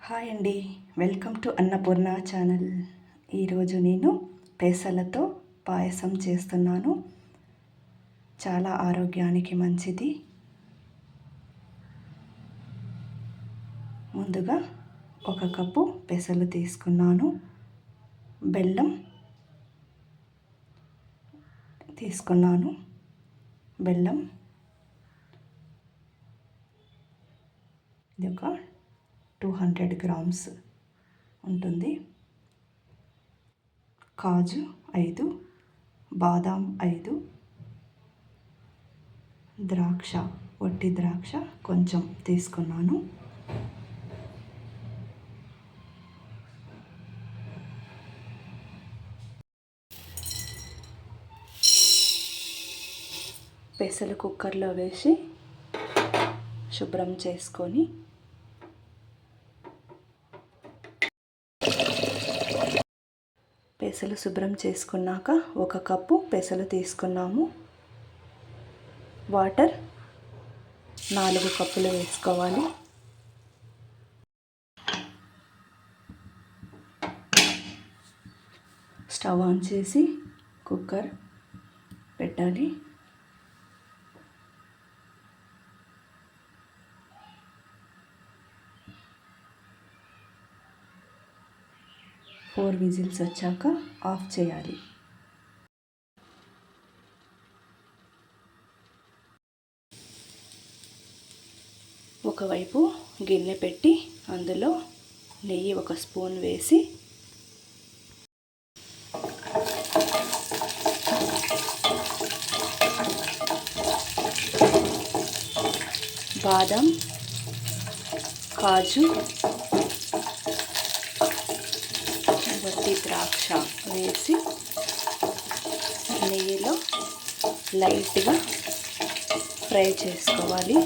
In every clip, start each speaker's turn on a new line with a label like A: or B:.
A: Hi అండి, welcome to Annapurna channel. ఈరోజు నేను పెసలతో పాయసం చేస్తున్నాను. చాలా ఆరోగ్యానికి మంచిది. ముందుగా 1 కప్పు పెసలు తీసుకున్నాను. బెల్లం తీసుకున్నాను. బెల్లం ఇది ఒక 200 గ్రామ్స్ ఉంటుంది. కాజు 5, బాదాం 5, ద్రాక్ష, వట్టి ద్రాక్ష కొంచెం తీసుకున్నాను. పెసలు కుక్కర్లో వేసి శుభ్రం చేసుకొని పెసలు శుభ్రం చేసుకున్నాక 1 కప్పు పెసలు తీసుకున్నాము. వాటర్ 4 కప్పులు వేసుకోవాలి. స్టవ్ ఆన్ చేసి కుక్కర్ పెట్టాలి. ఫోర్ విజిల్స్ వచ్చాక ఆఫ్ చేయాలి. ఒకవైపు గిన్నె పెట్టి అందులో నెయ్యి 1 స్పూన్ వేసి బాదం, కాజు, వట్టి ద్రాక్ష వేసి నెయ్యిలో లైట్గా ఫ్రై చేసుకోవాలి.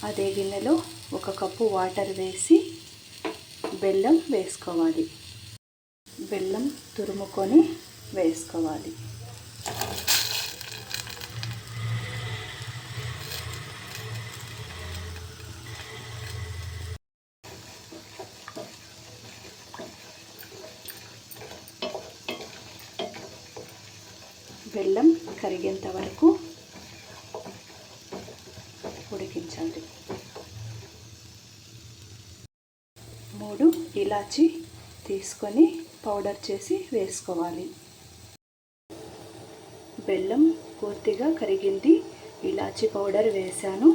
A: అదే గిన్నెలో 1 కప్పు వాటర్ వేసి బెల్లం వేసుకోవాలి. బెల్లం తురుముకొని వేసుకోవాలి. బెల్లం కరిగేంత వరకు ఉడికించాలి. 3 ఇలాచి తీసుకొని పౌడర్ చేసి వేసుకోవాలి. బెల్లం పూర్తిగా కరిగింది. ఇలాచి పౌడర్ వేసాను.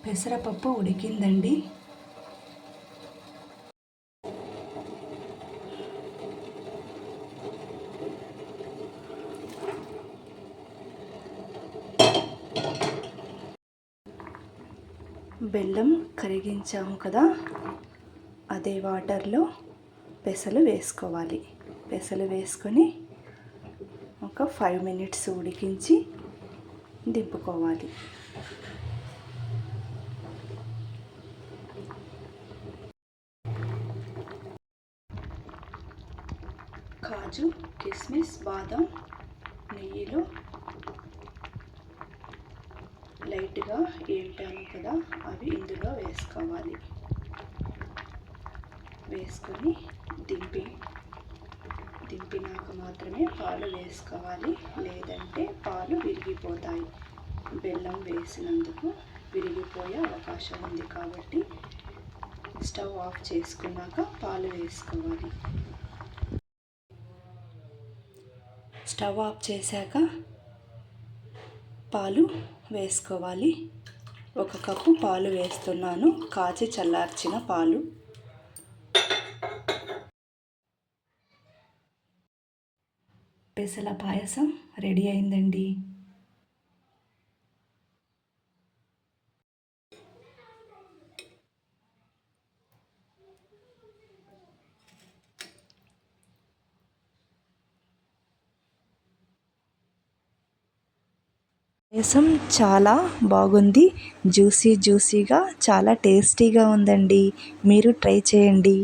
A: పెసరపప్పు ఉడికిందండి. బెల్లం కరిగించాము కదా, అదే వాటర్లో పెసలు వేసుకోవాలి. పెసలు వేసుకొని ఒక 5 మినిట్స్ ఉడికించి దింపుకోవాలి. కాజు, కిస్మిస్, బాదం నెయ్యిలో లైట్గా ఏంటాను కదా, అవి ఇందులో వేసుకోవాలి. వేసుకొని దింపినాక మాత్రమే పాలు వేసుకోవాలి, లేదంటే పాలు విరిగిపోతాయి. బెల్లం వేసినందుకు విరిగిపోయే అవకాశం ఉంది కాబట్టి స్టవ్ ఆఫ్ చేసుకున్నాక పాలు వేసుకోవాలి. స్టవ్ ఆఫ్ చేశాక పాలు వేసుకోవాలి. 1 కప్పు పాలు వేస్తున్నాను, కాచి చల్లార్చిన పాలు. పెసల పాయసం రెడీ అయిందండి. పాయసం చాలా బాగుంది. జ్యూసీగా చాలా టేస్టీగా ఉందండి. మీరు ట్రై చేయండి.